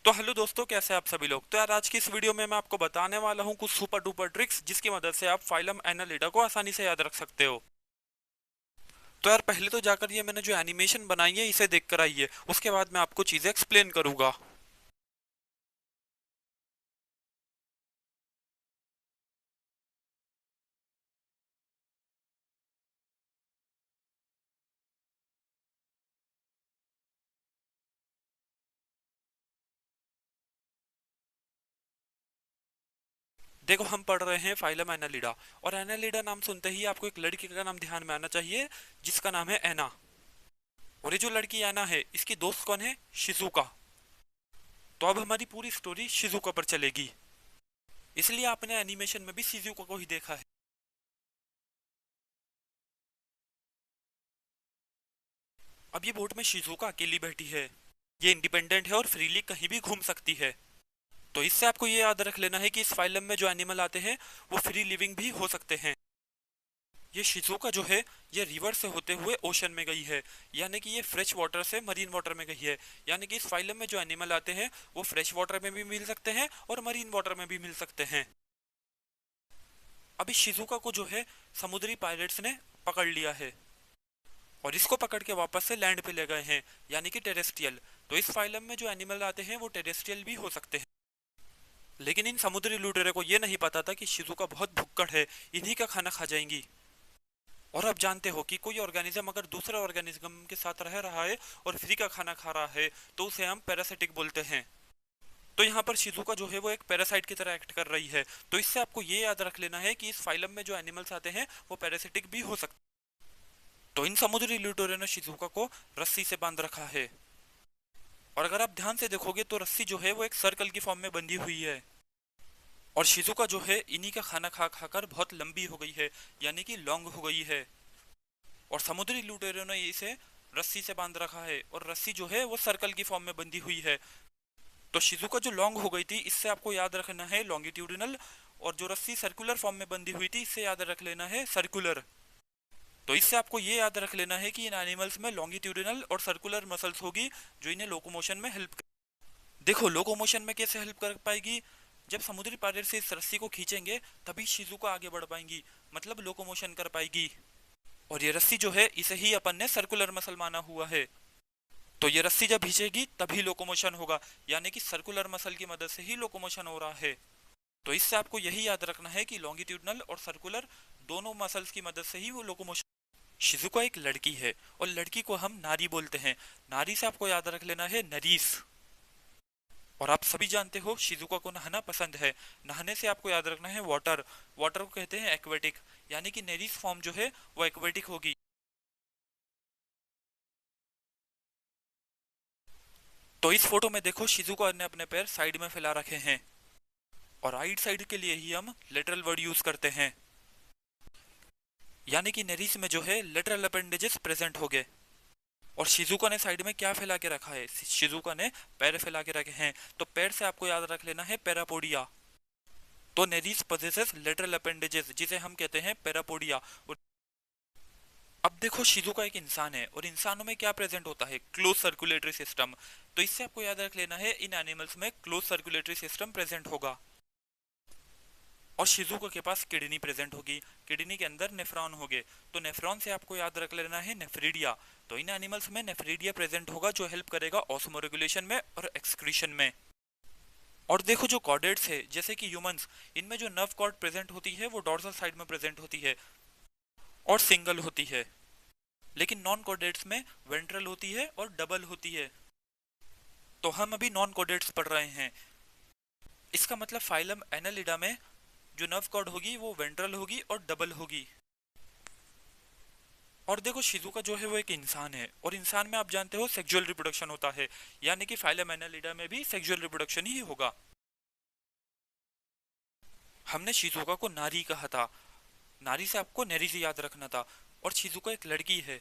तो हेलो दोस्तों, कैसे हैं आप सभी लोग। तो यार आज की इस वीडियो में मैं आपको बताने वाला हूँ कुछ सुपर डुपर ट्रिक्स जिसकी मदद से आप फाइलम एनालिटा को आसानी से याद रख सकते हो। तो यार पहले तो जाकर ये मैंने जो एनिमेशन बनाई है इसे देख कर आइए, उसके बाद मैं आपको चीजें एक्सप्लेन करूंगा। देखो, हम पढ़ रहे हैं फाइलम एनालिडा, और एनालिडा नाम सुनते ही आपको एक लड़की का नाम ध्यान में आना चाहिए जिसका नाम है एना। और ये जो लड़की एना है, इसकी दोस्त कौन है? शिजुका। तो अब हमारी पूरी स्टोरी शिजुका पर चलेगी, इसलिए आपने एनिमेशन में भी शिजुका को ही देखा है। अब ये बोट में शिजुका अकेली बैठी है। ये इंडिपेंडेंट है और फ्रीली कहीं भी घूम सकती है। तो इससे आपको ये याद रख लेना है कि इस फाइलम में जो एनिमल आते हैं वो फ्री लिविंग भी हो सकते हैं। ये शिजुका जो है, ये रिवर से होते हुए ओशन में गई है, यानी कि ये फ्रेश वाटर से मरीन वाटर में गई है। यानी कि इस फाइलम में जो एनिमल आते हैं वो फ्रेश वाटर में भी मिल सकते हैं और मरीन वाटर में भी मिल सकते हैं। अभी शिजुका को जो है समुद्री पायरेट्स ने पकड़ लिया है और इसको पकड़ के वापस से लैंड पे ले गए हैं, यानी कि टेरेस्ट्रियल। तो इस फाइलम में जो एनिमल आते हैं वो टेरेस्ट्रियल भी हो सकते हैं। लेकिन इन समुद्री लुटेरे को ये नहीं पता था कि शिजुका बहुत भुक्कड़ है, इन्हीं का खाना खा जाएंगी। और अब जानते हो कि कोई ऑर्गेनिज्म अगर दूसरे ऑर्गेनिज्म के साथ रह रहा है और फ्री का खाना खा रहा है तो उसे हम पैरासिटिक बोलते हैं। तो यहाँ पर शिजुका जो है वो एक पैरासाइट की तरह एक्ट कर रही है। तो इससे आपको ये याद रख लेना है कि इस फाइलम में जो एनिमल्स आते हैं वो पैरासिटिक भी हो सकते। तो इन समुद्री लुटेरों ने शिजुका को रस्सी से बांध रखा है, और अगर आप ध्यान से देखोगे तो रस्सी जो है वो एक सर्कल की फॉर्म में बंधी हुई है। और शिजुका जो है इन्हीं का खाना खा खाकर बहुत लंबी हो गई है, यानी कि लॉन्ग हो गई है। और समुद्री लुटेरों ने इसे रस्सी से बांध रखा है और रस्सी जो है वो सर्कल की फॉर्म में बंधी हुई है। तो शिजुका जो लॉन्ग हो गई थी इससे आपको याद रखना है लॉन्गिट्यूडिनल, और जो रस्सी सर्कुलर फॉर्म में बंधी हुई थी इससे याद रख लेना है सर्कुलर। तो इससे आपको ये याद रख लेना है कि इन एनिमल्स में लॉन्गिट्यूडिनल और सर्कुलर मसल्स होगी जो इन्हें लोकोमोशन में हेल्प कर। देखो, लोकोमोशन में कैसे हेल्प कर पाएगी? जब समुद्री पायरेट से इस रस्सी को खींचेंगे तभी शिजुका आगे बढ़ पाएंगी, मतलब लोकोमोशन कर पाएगी। और ये रस्सी जो है इसे ही अपन ने सर्कुलर मसल माना हुआ है। तो ये रस्सी जब खींचेगी तभी लोकोमोशन होगा, यानी कि सर्कुलर मसल की मदद से ही लोकोमोशन हो रहा है। तो इससे आपको यही याद रखना है कि लॉन्गिट्यूडनल और सर्कुलर दोनों मसल्स की मदद से ही वो लोकोमोशन। शिजुका एक लड़की है और लड़की को हम नारी बोलते हैं। नारी से आपको याद रख लेना है नरीस। और आप सभी जानते हो शिजुका को नहाना पसंद है। नहाने से आपको याद रखना है वाटर। वाटर को कहते हैं एक्वेटिक, यानी कि नेरिस फॉर्म जो है वो एक्वेटिक होगी। तो इस फोटो में देखो शिजुका ने अपने पैर साइड में फैला रखे हैं, और राइट साइड के लिए ही हम लेटरल वर्ड यूज करते हैं, यानी कि नेरिस में जो है लेटरल अपेंडेजेस प्रेजेंट हो गए। और शिजुका ने साइड में क्या फैला के रखा है? शिजुका ने पैर फैला के रखे हैं। तो पैर से आपको याद रख लेना है पैरापोडिया। तो नेरिस पोजेसेस लेटरल अपेंडेजेस जिसे हम कहते हैं पैरापोडिया। अब देखो, शिजुका एक इंसान है और इंसानों में क्या प्रेजेंट होता है? Close circulatory system. तो इससे आपको याद रख लेना है इन एनिमल्स में क्लोज सर्कुलेटरी सिस्टम प्रेजेंट होगा। और शिजुका के पास किडनी प्रेजेंट होगी, किडनी के अंदर नेफ्रॉन होंगे। तो नेफ्रॉन से आपको याद रख लेना है नेफ्रीडिया। तो इन एनिमल्स में नेफ्रीडिया प्रेजेंट होगा जो हेल्प करेगा ऑस्मोरेगुलेशन में और एक्सक्रीशन में। और देखो, जो कॉर्डेट्स है जैसे कि ह्यूमंस, इनमें जो नर्व कॉर्ड प्रेजेंट होती है वो डॉर्सल साइड में प्रेजेंट होती है और सिंगल होती है। लेकिन नॉन कॉर्डेट्स में वेंट्रल होती है और डबल होती है। तो हम अभी नॉन कॉर्डेट्स पढ़ रहे हैं। इसका मतलब फाइलम एनालिडा में जो नर्व कॉर्ड होगी वो वेंट्रल होगी और डबल होगी। और देखो, शिजुका जो है वो एक इंसान है और इंसान में आप जानते हो सेक्सुअल रिप्रोडक्शन होता है, यानी कि फाइलम एनालिडा में भी सेक्सुअल रिप्रोडक्शन ही होगा। हमने शिजुका को नारी कहा था, नारी से आपको नेरी से याद रखना था। और शिजुका एक लड़की है,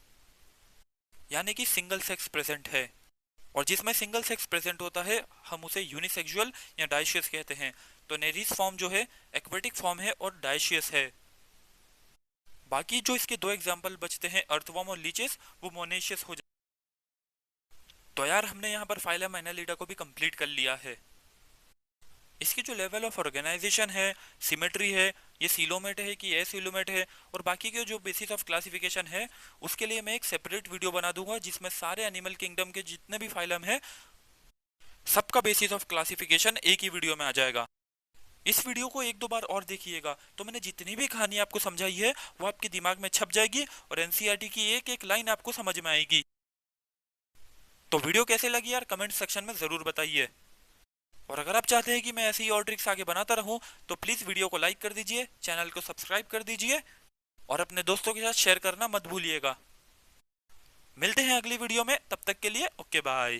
यानी कि सिंगल सेक्स प्रेजेंट है। और जिसमें सिंगल सेक्स प्रेजेंट होता है हम उसे यूनिसेक्सुअल या डायशियस कहते हैं। तो नेरिस फॉर्म जो है एक्वेटिक फॉर्म है और डायशियस है। बाकी जो इसके दो एग्जाम्पल बचते हैं, अर्थवर्म और लीचेस, वो मोनेशियस हो जाए। तो यार हमने यहाँ पर फाइलम एनालिटा को भी कंप्लीट कर लिया है। इसकी जो लेवल ऑफ ऑर्गेनाइजेशन है, सिमेट्री है, ये सीलोमेट है कि एसिलोमेट है, और बाकी के जो बेसिस ऑफ क्लासिफिकेशन है, उसके लिए मैं एक सेपरेट वीडियो बना दूंगा जिसमें सारे एनिमल किंगडम के जितने भी फाइलम है सबका बेसिस ऑफ क्लासिफिकेशन एक ही वीडियो में आ जाएगा। इस वीडियो को एक दो बार और देखिएगा तो मैंने जितनी भी कहानी आपको समझाई है वो आपके दिमाग में छप जाएगी और एनसीईआरटी की एक एक लाइन आपको समझ में आएगी। तो वीडियो कैसे लगी यार कमेंट सेक्शन में जरूर बताइए। और अगर आप चाहते हैं कि मैं ऐसी ही और ट्रिक्स आगे बनाता रहूं तो प्लीज वीडियो को लाइक कर दीजिए, चैनल को सब्सक्राइब कर दीजिए और अपने दोस्तों के साथ शेयर करना मत भूलिएगा। मिलते हैं अगली वीडियो में, तब तक के लिए ओके बाय।